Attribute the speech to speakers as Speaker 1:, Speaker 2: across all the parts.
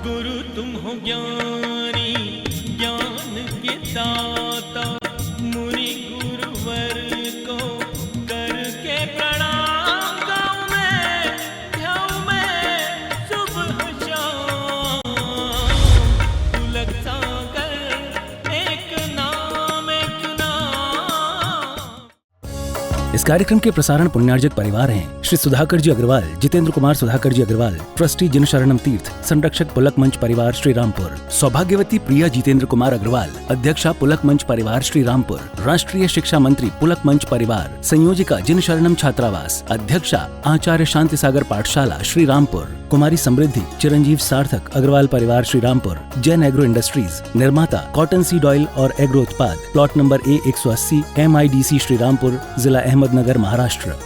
Speaker 1: गुरु तुम हो ज्ञानी ज्ञान के दाता, मुनि गुरुवर को करके प्रणाम गाऊं मैं, ध्याऊं मैं सुबह शाम। पुलक सागर एक नाम एक नाम।
Speaker 2: इस कार्यक्रम के प्रसारण पुण्यार्जक परिवार हैं श्री सुधाकर जी अग्रवाल, जितेंद्र कुमार सुधाकर जी अग्रवाल, ट्रस्टी जिन शरणम तीर्थ, संरक्षक पुलक मंच परिवार श्री रामपुर, सौभाग्यवती प्रिया जितेंद्र कुमार अग्रवाल, अध्यक्षा पुलक मंच परिवार श्री रामपुर, राष्ट्रीय शिक्षा मंत्री पुलक मंच परिवार, संयोजिका जिन शरणम छात्रावास, अध्यक्षा आचार्य शांति सागर पाठशाला श्री रामपुर, कुमारी समृद्धि चिरंजीव सार्थक अग्रवाल परिवार श्री रामपुर, जैन एग्रो इंडस्ट्रीज, निर्माता कॉटन सीड ऑयल और एग्रो उत्पाद, plot number A180, MIDC Shri Rampur, जिला अहमदनगर, महाराष्ट्र।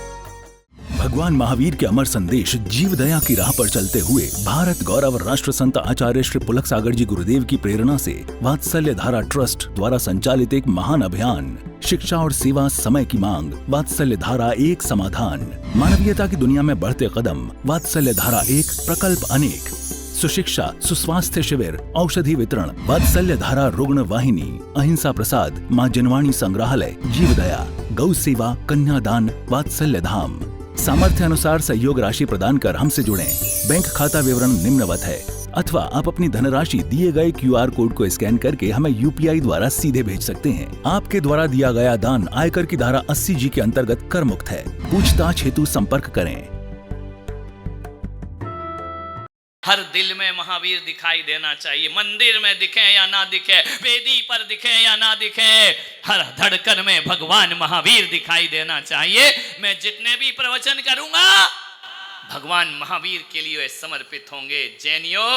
Speaker 2: भगवान महावीर के अमर संदेश जीव दया की राह पर चलते हुए भारत गौरव राष्ट्र संत आचार्य श्री पुलक सागर जी गुरुदेव की प्रेरणा से वात्सल्य धारा ट्रस्ट द्वारा संचालित एक महान अभियान, शिक्षा और सेवा समय की मांग, वात्सल्य धारा एक समाधान, मानवीयता की दुनिया में बढ़ते कदम, वात्सल्य धारा एक प्रकल्प अनेक, सुशिक्षा सुस्वास्थ्य शिविर, औषधि वितरण, वात्सल्य धारा रुग्ण वाहिनी, अहिंसा प्रसाद, माँ जनवाणी संग्रहालय, जीव दया, गौ सेवा, कन्यादान, वात्सल्य धाम। सामर्थ्य अनुसार सहयोग राशि प्रदान कर हमसे जुड़ें। बैंक खाता विवरण निम्नवत है, अथवा आप अपनी धनराशि दिए गए QR कोड को स्कैन करके हमें UPI द्वारा सीधे भेज सकते हैं। आपके द्वारा दिया गया दान आयकर की धारा 80G के अंतर्गत कर मुक्त है। पूछताछ हेतु संपर्क करें।
Speaker 3: हर दिल में महावीर दिखाई देना चाहिए, मंदिर में दिखे या ना दिखे, वेदी पर दिखे या ना दिखे, हर धड़कन में भगवान महावीर दिखाई देना चाहिए। मैं जितने भी प्रवचन करूंगा भगवान महावीर के लिए समर्पित होंगे। जैनियों,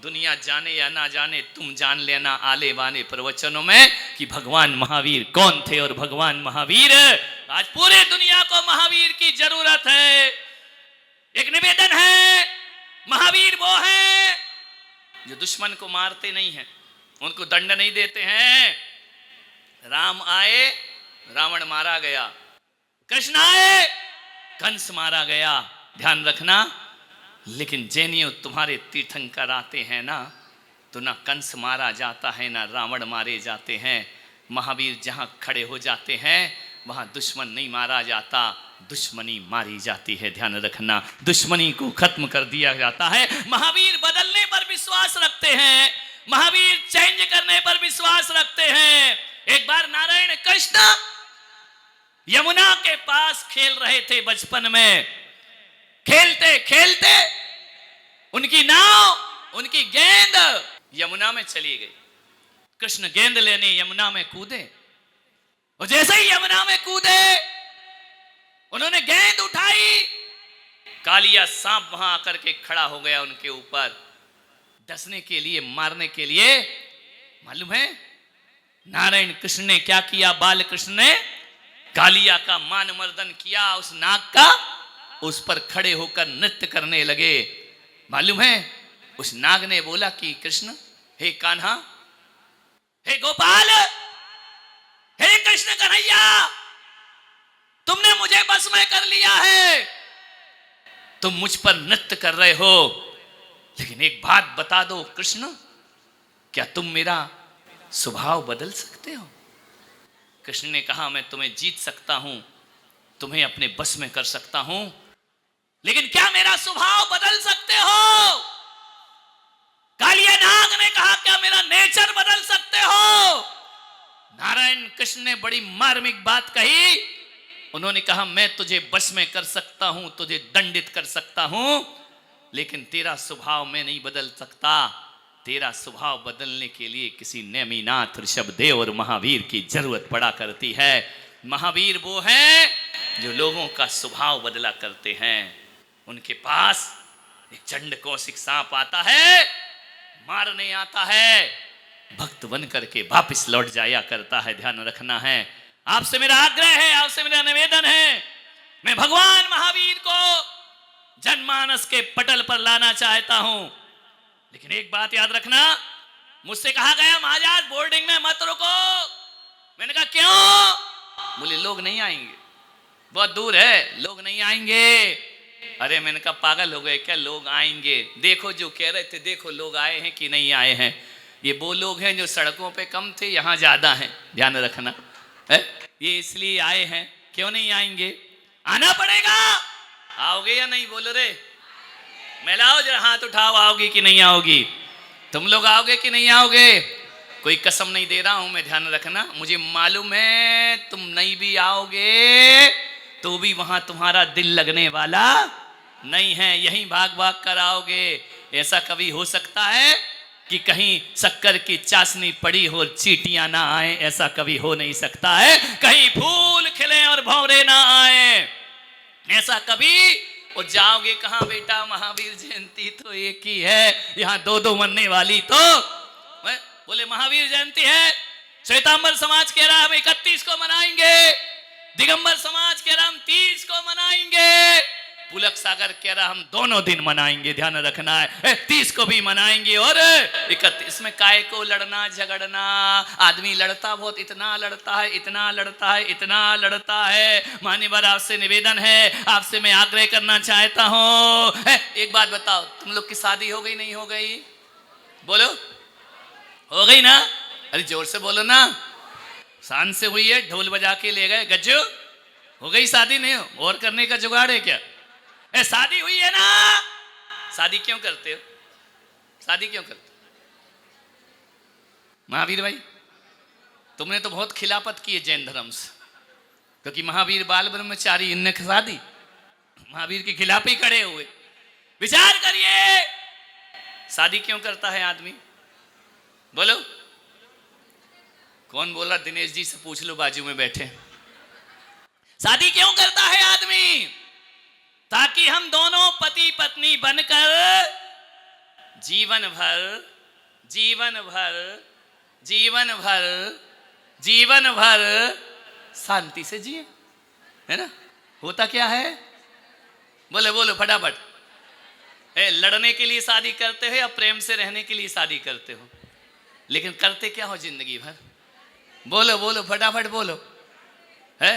Speaker 3: दुनिया जाने या ना जाने, तुम जान लेना आले वाले प्रवचनों में कि भगवान महावीर कौन थे। और भगवान महावीर, आज पूरे दुनिया को महावीर की जरूरत है। एक निवेदन है, महावीर वो हैं जो दुश्मन को मारते नहीं हैं, उनको दंड नहीं देते हैं। राम आए, रावण मारा गया, कृष्ण आए, कंस मारा गया, ध्यान रखना। लेकिन जैनियों, तुम्हारे तीर्थंकर आते हैं ना, तो ना कंस मारा जाता है ना रावण मारे जाते हैं। महावीर जहां खड़े हो जाते हैं वहां दुश्मन नहीं मारा जाता, दुश्मनी मारी जाती है। ध्यान रखना, दुश्मनी को खत्म कर दिया जाता है। महावीर बदलने पर विश्वास रखते हैं, महावीर चेंज करने पर विश्वास रखते हैं। एक बार नारायण कृष्ण यमुना के पास खेल रहे थे बचपन में। खेलते खेलते उनकी नाव, उनकी गेंद यमुना में चली गई। कृष्ण गेंद लेने यमुना में कूदे, और जैसे ही यमुना में कूदे उन्होंने गेंद उठाई, कालिया सांप वहां आकर के खड़ा हो गया उनके ऊपर, डसने के लिए, मारने के लिए। मालूम है नारायण कृष्ण ने क्या किया? बाल कृष्ण ने कालिया का मान मर्दन किया, उस नाग का, उस पर खड़े होकर नृत्य करने लगे। मालूम है उस नाग ने बोला कि कृष्ण, हे कान्हा, हे गोपाल, हे कृष्ण कन्हैया, तुमने मुझे बस में कर लिया है, तुम मुझ पर नृत्य कर रहे हो। लेकिन एक बात बता दो कृष्ण, क्या तुम मेरा स्वभाव बदल सकते हो? कृष्ण ने कहा, मैं तुम्हें जीत सकता हूं, तुम्हें अपने बस में कर सकता हूं, लेकिन क्या मेरा स्वभाव बदल सकते हो? कालिया नाग ने कहा, क्या मेरा नेचर बदल सकते हो? नारायण कृष्ण ने बड़ी मार्मिक बात कही। उन्होंने कहा, मैं तुझे बस में कर सकता हूं, तुझे दंडित कर सकता हूं, लेकिन तेरा स्वभाव मैं नहीं बदल सकता। तेरा स्वभाव बदलने के लिए किसी नेमिनाथ, ऋषभदेव और महावीर की जरूरत पड़ा करती है। महावीर वो हैं जो लोगों का स्वभाव बदला करते हैं। उनके पास एक चंड कौशिक सांप आता है, मारने आता है, भक्त बन करके वापिस लौट जाया करता है। ध्यान रखना है। आपसे मेरा आग्रह है, आपसे मेरा निवेदन है, मैं भगवान महावीर को जनमानस के पटल पर लाना चाहता हूं। लेकिन एक बात याद रखना, मुझसे कहा गया महाराज बोर्डिंग में मत रुको। मैंने कहा क्यों? बोले लोग नहीं आएंगे, बहुत दूर है, लोग नहीं आएंगे। अरे मैंने कहा पागल हो गए क्या, लोग आएंगे, देखो जो कह रहे थे, देखो लोग आए हैं कि नहीं आए हैं। ये वो लोग हैं जो सड़कों पे कम थे, यहाँ ज्यादा हैं, ध्यान रखना है। ये इसलिए आए हैं, क्यों नहीं आएंगे, आना पड़ेगा। आओगे या नहीं बोल रहे, मिलाओ जरा हाथ उठाओ, आओगी कि नहीं आओगी, तुम लोग आओगे कि नहीं आओगे। कोई कसम नहीं दे रहा हूं मैं, ध्यान रखना, मुझे मालूम है तुम नहीं भी आओगे तो भी वहां तुम्हारा दिल लगने वाला नहीं है, यहीं भाग भाग कर आओगे। ऐसा कभी हो सकता है कि कहीं शक्कर की चाशनी पड़ी हो चींटियां ना आए, ऐसा कभी हो नहीं सकता है। कहीं फूल खिले और भंवरे ना आए, ऐसा कभी। और जाओगे कहां बेटा, महावीर जयंती तो एक ही है, यहां दो दो मनने वाली तो बोले महावीर जयंती है। श्वेतांबर समाज कह रहा है हम 31 को मनाएंगे, दिगंबर समाज कह रहा हम 30 को मनाएंगे, पुलक सागर कह रहा हम दोनों दिन मनाएंगे, ध्यान रखना है, 30 को भी मनाएंगे और 31 में काय को लड़ना झगड़ना। आदमी लड़ता बहुत, इतना लड़ता है, इतना लड़ता है, इतना लड़ता है। मान्यवर आपसे निवेदन है, आपसे मैं आग्रह करना चाहता हूं, एक बात बताओ, तुम लोग की शादी हो गई नहीं हो गई, बोलो हो गई ना, अरे जोर से बोलो ना, शान से हुई है, ढोल बजा के ले गए, गज्जू हो गई शादी, नहीं हो और करने का जुगाड़ है क्या, शादी हुई है ना। शादी क्यों करते हो, शादी क्यों करते हो महावीर भाई, तुमने तो बहुत खिलाफत की है जैन धर्म से, क्योंकि महावीर बाल ब्रह्मचारी, इनने शादी महावीर के खिलाफ ही खड़े हुए। विचार करिए, शादी क्यों करता है आदमी, बोलो कौन बोला, दिनेश जी से पूछ लो बाजू में बैठे। शादी क्यों करता है आदमी, ताकि हम दोनों पति पत्नी बनकर जीवन भर जीवन भर जीवन भर जीवन भर शांति से जिए, है ना। होता क्या है, बोले बोलो फटाफट, लड़ने के लिए शादी करते हो या प्रेम से रहने के लिए शादी करते हो, लेकिन करते क्या हो जिंदगी भर, बोलो बोलो फटाफट बोलो, है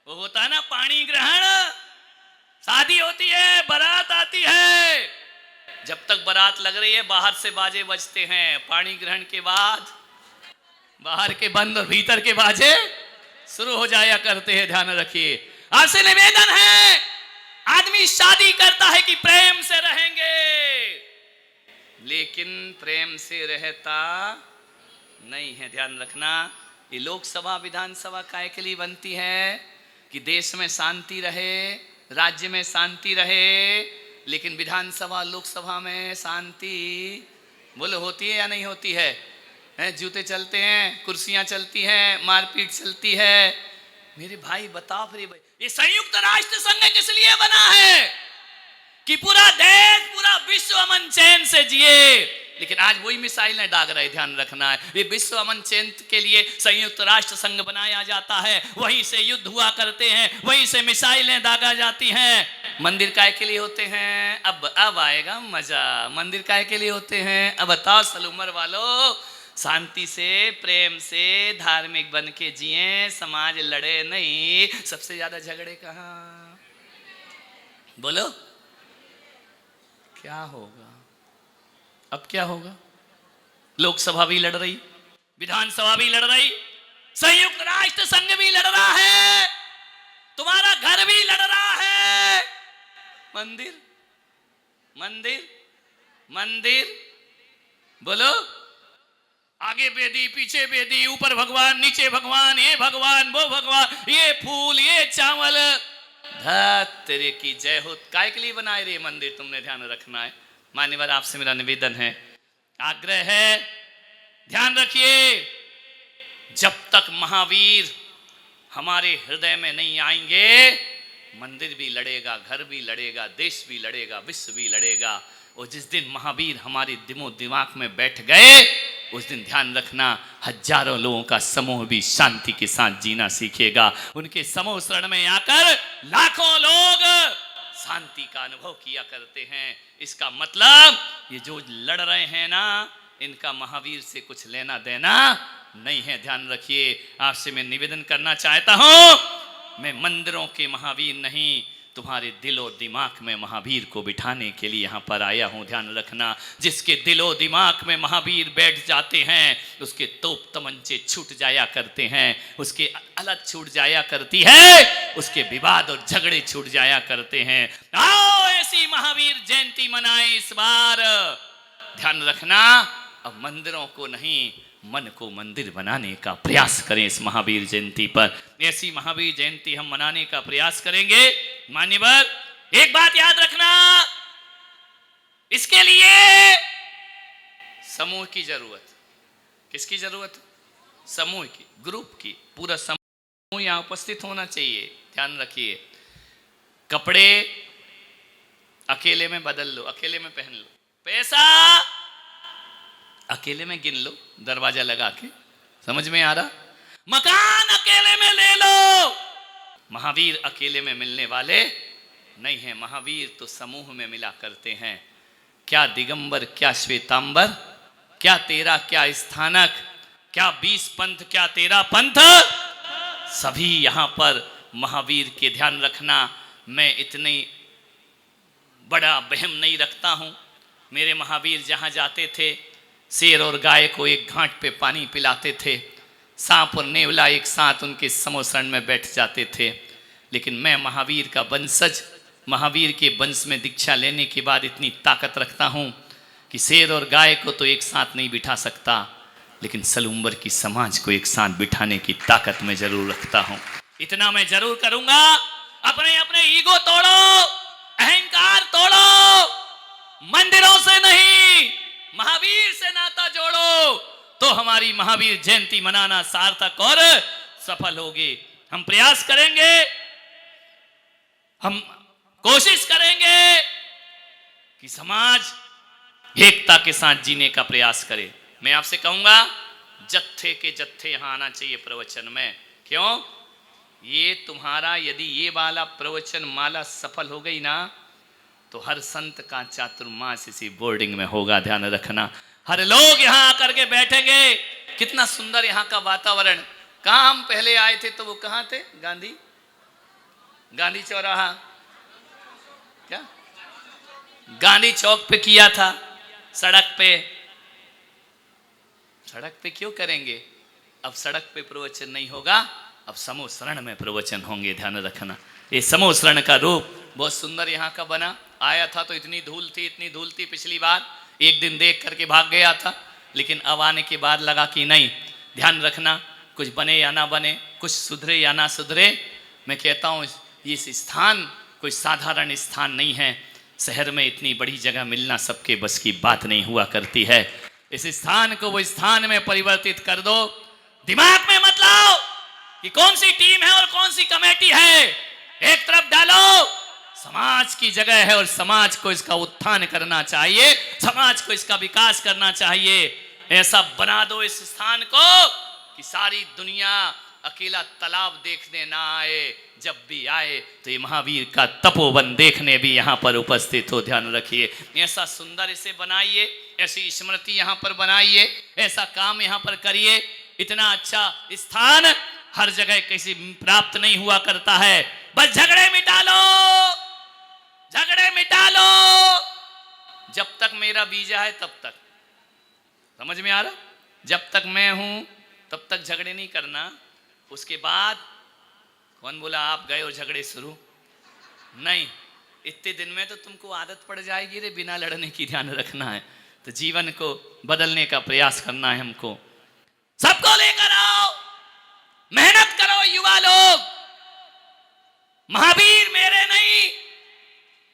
Speaker 3: वो होता है ना पाणी ग्रहण, शादी होती है, बारात आती है, जब तक बारात लग रही है बाहर से बाजे बजते हैं, पाणी ग्रहण के बाद बाहर के बंद और भीतर के बाजे शुरू हो जाया करते हैं, ध्यान रखिए। आपसे निवेदन है, आदमी शादी करता है कि प्रेम से रहेंगे, लेकिन प्रेम से रहता नहीं है, ध्यान रखना। ये लोकसभा विधानसभा काय के लिए बनती है कि देश में शांति रहे, राज्य में शांति रहे, लेकिन विधानसभा लोकसभा में शांति बोलो होती है या नहीं होती है, जूते चलते हैं, कुर्सियां चलती हैं, मारपीट चलती है। मेरे भाई बताओ फिर भाई, ये संयुक्त राष्ट्र संघ किस लिए बना है कि पूरा देश पूरा विश्व अमन चैन से जिए, लेकिन आज वही मिसाइलें दाग रहे, ध्यान रखना है। ये विश्व अमन चैन के लिए संयुक्त राष्ट्र संघ बनाया जाता है, वहीं से युद्ध हुआ करते हैं, वहीं से मिसाइलें दागा जाती हैं। मंदिर काय के लिए होते हैं, अब आएगा मजा, मंदिर काय के लिए होते हैं, अब बताओ सल उम्र वालों, शांति से प्रेम से धार्मिक बन के जिए, समाज लड़े नहीं। सबसे ज्यादा झगड़े कहाँ, बोलो क्या होगा, अब क्या होगा, लोकसभा भी लड़ रही, विधानसभा भी लड़ रही, संयुक्त राष्ट्र संघ भी लड़ रहा है, तुम्हारा घर भी लड़ रहा है, मंदिर मंदिर मंदिर बोलो, आगे बेदी पीछे बेदी, ऊपर भगवान नीचे भगवान, ये भगवान वो भगवान, ये फूल ये चावल, धत्रे की जय हो। काय के लिए बनाए रे मंदिर, तुमने ध्यान रखना है। मान्यवर आपसे मेरा निवेदन है, आग्रह है, ध्यान रखिए, जब तक महावीर हमारे हृदय में नहीं आएंगे, मंदिर भी लड़ेगा, घर भी लड़ेगा, देश भी लड़ेगा, विश्व भी लड़ेगा। और जिस दिन महावीर हमारे दिमाग में बैठ गए, उस दिन ध्यान रखना, हजारों लोगों का समूह भी शांति के साथ जीना सीखेगा। उनके समूह शरण में आकर लाखों लोग शांति का अनुभव किया करते हैं। इसका मतलब ये जो लड़ रहे हैं ना, इनका महावीर से कुछ लेना देना नहीं है, ध्यान रखिए। आपसे मैं निवेदन करना चाहता हूं, मैं मंदिरों के महावीर नहीं, तुम्हारे दिल और दिमाग में महावीर को बिठाने के लिए यहाँ पर आया हूँ। ध्यान रखना, जिसके दिल और दिमाग में महावीर बैठ जाते हैं उसके तोप तमंचे छूट जाया करते हैं, उसके अलग छूट जाया करती है, उसके विवाद और झगड़े छूट जाया करते हैं। आओ ऐसी महावीर जयंती मनाएं इस बार। ध्यान रखना, अब मंदिरों को नहीं, मन को मंदिर बनाने का प्रयास करें इस महावीर जयंती पर। ऐसी महावीर जयंती हम मनाने का प्रयास करेंगे। मान्यवर, एक बात याद रखना, इसके लिए समूह की जरूरत। किसकी जरूरत? समूह की, ग्रुप की। पूरा समूह यहां उपस्थित होना चाहिए। ध्यान रखिए, कपड़े अकेले में बदल लो, अकेले में पहन लो, पैसा अकेले में गिन लो दरवाजा लगा के, समझ में आ रहा? मकान अकेले में ले लो। महावीर अकेले में मिलने वाले नहीं हैं, महावीर तो समूह में मिला करते हैं। क्या दिगंबर, क्या श्वेतांबर, क्या तेरा, क्या स्थानक, क्या 20 पंथ, क्या 13 पंथ, सभी यहां पर महावीर के। ध्यान रखना, मैं इतनी बड़ा वहम नहीं रखता हूं। मेरे महावीर जहां जाते थे, शेर और गाय को एक घाट पे पानी पिलाते थे, सांप और नेवला एक साथ उनके समोसरण में बैठ जाते थे। लेकिन मैं महावीर का वंशज, महावीर के वंश में दीक्षा लेने के बाद इतनी ताकत रखता हूँ कि शेर और गाय को तो एक साथ नहीं बिठा सकता, लेकिन सलूम्बर की समाज को एक साथ बिठाने की ताकत मैं जरूर रखता हूँ। इतना मैं जरूर करूंगा। अपने अपने ईगो तोड़ो, अहंकार तोड़ो, मंदिरों से नहीं महावीर से नाता जोड़ो, तो हमारी महावीर जयंती मनाना सार्थक और सफल होगी। हम प्रयास करेंगे, हम कोशिश करेंगे कि समाज एकता के साथ जीने का प्रयास करे। मैं आपसे कहूंगा, जत्थे के जत्थे यहां आना चाहिए प्रवचन में। क्यों? ये तुम्हारा यदि ये वाला प्रवचन माला सफल हो गई ना, तो हर संत का चातुर्मास इसी बोर्डिंग में होगा। ध्यान रखना, हर लोग यहाँ आकर के बैठेंगे। कितना सुंदर यहाँ का वातावरण। कहाँ हम पहले आए थे तो वो कहाँ थे? गांधी चौराहा, क्या गांधी चौक पे किया था, सड़क पे। सड़क पे क्यों करेंगे? अब सड़क पे प्रवचन नहीं होगा, अब समूह शरण में प्रवचन होंगे। ध्यान रखना, ये समूह शरण का रूप बहुत सुंदर यहाँ का बना। आया था तो इतनी धूल थी पिछली बार, एक दिन देख करके भाग गया था, लेकिन अब आने के बाद लगा कि नहीं, ध्यान रखना, कुछ बने या ना बने, कुछ सुधरे या ना सुधरे। मैं कहता हूँ ये स्थान कोई साधारण स्थान नहीं है। शहर में इतनी बड़ी जगह मिलना सबके बस की बात नहीं हुआ करती है। इस स्थान को वो स्थान में परिवर्तित कर दो। दिमाग में मत लाओ कि कौन सी टीम है और कौन सी कमेटी है, एक तरफ डालो, समाज की जगह है और समाज को इसका उत्थान करना चाहिए, समाज को इसका विकास करना चाहिए। ऐसा बना दो इस स्थान को कि सारी दुनिया अकेला तालाब देखने ना आए, जब भी आए तो ये महावीर का तपोवन देखने भी यहाँ पर उपस्थित हो। ध्यान रखिए, ऐसा सुंदर इसे बनाइए, ऐसी स्मृति यहाँ पर बनाइए, ऐसा काम यहाँ पर करिए। इतना अच्छा स्थान हर जगह किसी प्राप्त नहीं हुआ करता है। बस झगड़े मिटा लो, झगड़े मिटा लो। जब तक मेरा वीजा है तब तक, समझ में आ रहा? जब तक मैं हूं तब तक झगड़े नहीं करना। उसके बाद कौन बोला आप गए और झगड़े शुरू? नहीं, इतने दिन में तो तुमको आदत पड़ जाएगी रे बिना लड़ने की। ध्यान रखना है, तो जीवन को बदलने का प्रयास करना है हमको। सबको लेकर आओ, मेहनत करो युवा लोग। महावीर मेरे नहीं,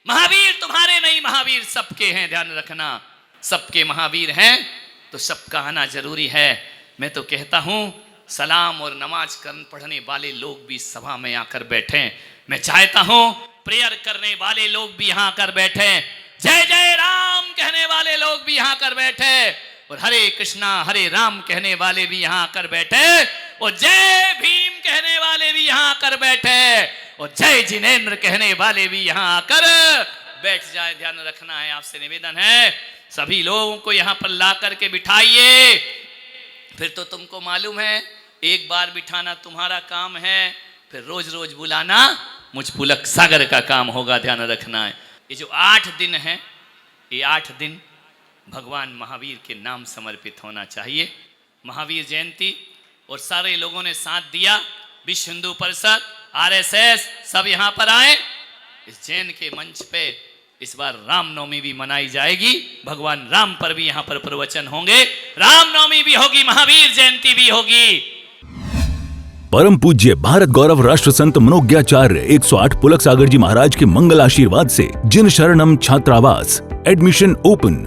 Speaker 3: महावीर तुम्हारे नहीं, महावीर सबके हैं। ध्यान रखना, सबके महावीर हैं तो सबका आना जरूरी है। मैं तो कहता हूं सलाम और नमाज पढ़ने वाले लोग भी सभा में आकर बैठे। मैं चाहता हूं प्रेयर करने वाले लोग भी यहां आकर बैठे, जय जय राम कहने वाले लोग भी यहां आकर बैठे, और हरे कृष्णा हरे राम कहने वाले भी यहां आकर बैठे, और जय भीम कहने वाले भी यहां आकर बैठे, और जय जिनेंद्र कहने वाले भी यहां आकर बैठ जाए। ध्यान रखना है, आपसे निवेदन है सभी लोगों को यहां पर ला करके बिठाइए। फिर तो तुमको मालूम है, एक बार बिठाना तुम्हारा काम है, फिर रोज रोज बुलाना मुझ पुलक सागर का काम होगा, ध्यान रखना है। ये जो 8 दिन हैं, ये 8 दिन भगवान महावीर के नाम समर्पित होना चाहिए। महावीर जयंती और सारे लोगों ने साथ दिया, विश्व हिंदू परिषद, आरएसएस सब यहाँ पर आए। इस जैन के मंच पे इस बार रामनवमी भी मनाई जाएगी, भगवान राम पर भी यहाँ पर प्रवचन होंगे, रामनवमी भी होगी, महावीर जयंती भी होगी।
Speaker 2: परम पूज्य भारत गौरव राष्ट्र संत मनोज्ञाचार्य 108 पुलक सागर जी महाराज के मंगल आशीर्वाद से जिन शरणम छात्रावास, एडमिशन ओपन।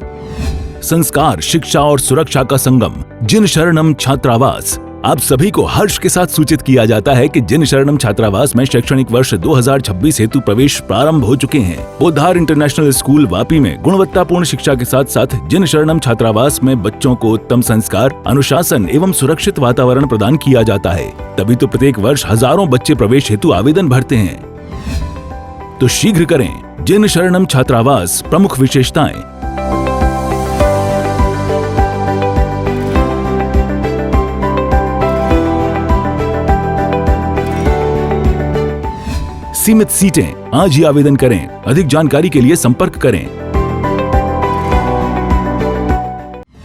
Speaker 2: संस्कार, शिक्षा और सुरक्षा का संगम, जिन शरणम छात्रावास। आप सभी को हर्ष के साथ सूचित किया जाता है कि जिन शरणम छात्रावास में शैक्षणिक वर्ष 2026 हेतु प्रवेश प्रारंभ हो चुके हैं। पोद्दार इंटरनेशनल स्कूल वापी में गुणवत्तापूर्ण शिक्षा के साथ साथ जिन शरणम छात्रावास में बच्चों को उत्तम संस्कार, अनुशासन एवं सुरक्षित वातावरण प्रदान किया जाता है। तभी तो प्रत्येक वर्ष हजारों बच्चे प्रवेश हेतु आवेदन भरते हैं। तो शीघ्र करें। जिन शरणम छात्रावास, प्रमुख विशेषताएं। सीमित सीटें, आज ही आवेदन करें। अधिक जानकारी के लिए संपर्क करें।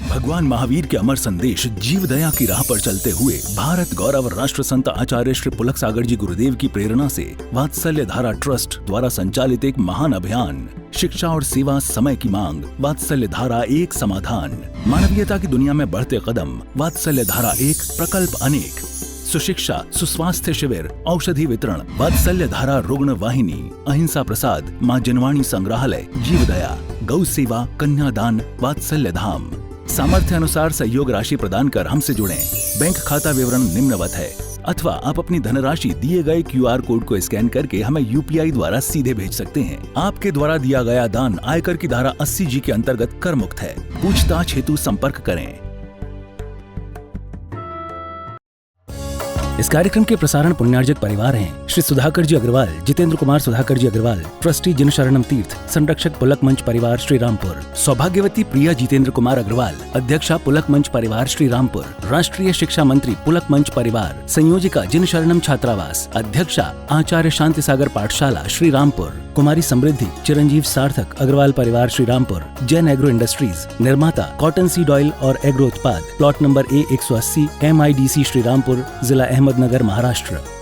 Speaker 2: भगवान महावीर के अमर संदेश जीव दया की राह पर चलते हुए भारत गौरव राष्ट्र संत आचार्य श्री पुलक सागर जी गुरुदेव की प्रेरणा से वात्सल्य धारा ट्रस्ट द्वारा संचालित एक महान अभियान, शिक्षा और सेवा समय की मांग, वात्सल्य धारा एक समाधान। मानवीयता की दुनिया में बढ़ते कदम, वात्सल्य धारा एक, प्रकल्प अनेक। सुशिक्षा, सुस्वास्थ्य शिविर, औषधि वितरण, वात्सल्य धारा रुग्ण वाहिनी, अहिंसा प्रसाद, माँ जनवाणी संग्रहालय, जीवदया, गौ सेवा, कन्यादान, वात्सल्य धाम। सामर्थ्य अनुसार सहयोग राशि प्रदान कर हमसे जुड़ें। बैंक खाता विवरण निम्नवत है, अथवा आप अपनी धनराशि दिए गए QR कोड को स्कैन करके हमें UPI द्वारा सीधे भेज सकते हैं। आपके द्वारा दिया गया दान आयकर की धारा 80G के अंतर्गत कर मुक्त है। पूछताछ हेतु संपर्क करें। इस कार्यक्रम के प्रसारण पुण्यार्जक परिवार हैं श्री सुधाकर जी अग्रवाल, जितेंद्र कुमार सुधाकर जी अग्रवाल, ट्रस्टी जिन शरणम तीर्थ, संरक्षक पुलक मंच परिवार श्री रामपुर, सौभाग्यवती प्रिया जितेंद्र कुमार अग्रवाल, अध्यक्षा पुलक मंच परिवार श्री रामपुर, राष्ट्रीय शिक्षा मंत्री पुलक मंच परिवार, संयोजिका जिन शरणम छात्रावास, अध्यक्षा आचार्य शांति सागर पाठशाला श्री रामपुर, कुमारी समृद्धि चिरंजीव सार्थक अग्रवाल परिवार श्री रामपुर, जैन एग्रो इंडस्ट्रीज, निर्माता कॉटन सीड ऑयल और एग्रो उत्पाद, plot number A180, MIDC Shri Rampur, जिला अहमदनगर, महाराष्ट्र।